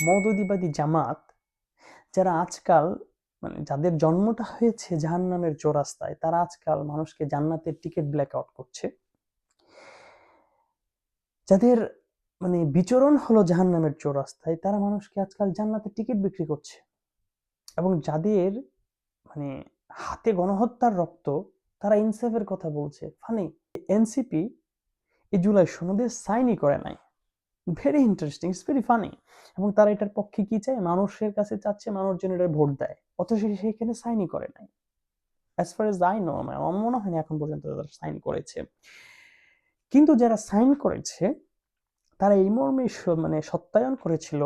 মৌদুদিবাদী জামাত যারা আজকাল যাদের জন্মটা হয়েছে জাহান্নামের চৌরাস্তায়, তারা আজকাল মানুষকে জান্নাতের টিকিট ব্ল্যাক আউট করছে। যাদের বিচরণ হলো জাহান্নামের চৌরাস্তায়, তারা মানুষকে আজকাল জান্নাতের টিকিট বিক্রি করছে। এবং যাদের মানে হাতে গণহত্যার রক্ত, তারা ইনসাফের কথা বলছে। ফানি, এনসিপি এই জুলাই সনদে সাইনই করে নাই। Very interesting, it's very funny. এবং তারা এটার পক্ষে কি চায়? মানুষের কাছে চাচ্ছে মানুষ যেন এটা ভোট দেয়, অথচ সেইখানে সাইনই করে নাই। As far age I know, আমার মনে হয় না এখন পর্যন্ত তারা সাইন করেছে। কিন্তু যারা সাইন করেছে তারা এই মর্মে সত্যায়ন করেছিল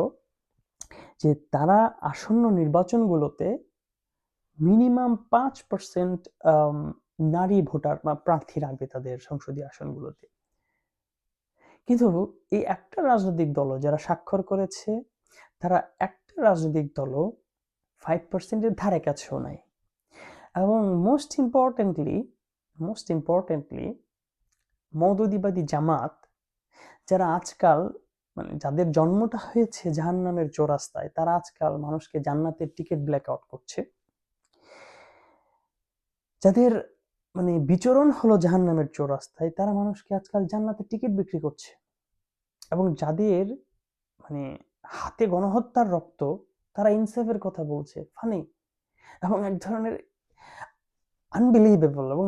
যে তারা আসন্ন নির্বাচনগুলোতে মিনিমাম 5% নারী ভোটার বা প্রার্থী রাখবে তাদের সংসদীয় আসনগুলোতে। কিন্তু এই একটা রাজনৈতিক দল যারা স্বাক্ষর করেছে, তারা একটা রাজনৈতিক দলও 5%-এর ধারে কাছেও নাই। এবং মোস্ট ইম্পর্টেন্টলি মৌদুদিবাদী জামাত যারা আজকাল যাদের জন্মটা হয়েছে জাহান্নামের চৌরাস্তায়, তারা আজকাল মানুষকে জান্নাতের টিকিট ব্ল্যাক আউট করছে। যাদের বিচরণ হলো জাহান্নামের চৌরাস্তায়, তারা মানুষকে আজকাল জান্নাতের টিকিট বিক্রি করছে। এবং যাদের হাতে গণহত্যার রক্ত, তারা ইনসাফের কথা বলছে। ফানি এবং এক ধরনের আনবিলিভেবল। এবং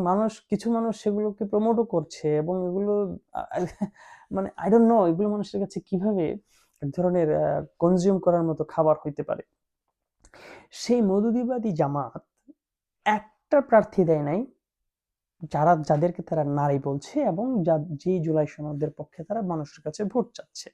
কিছু মানুষ সেগুলোকে প্রমোটও করছে। এবং এগুলো আই ডোন্ট নো এগুলো মানুষের কাছে কিভাবে এক ধরনের কনজিউম করার মতো খাবার হইতে পারে। সেই মৌদুদিবাদী জামাত একটা প্রার্থী দেয় নাই যাদেরকে তারা নারী বলছে এবং যেই জুলাই সনদের পক্ষে তারা মানুষের কাছে ভোট চাচ্ছে।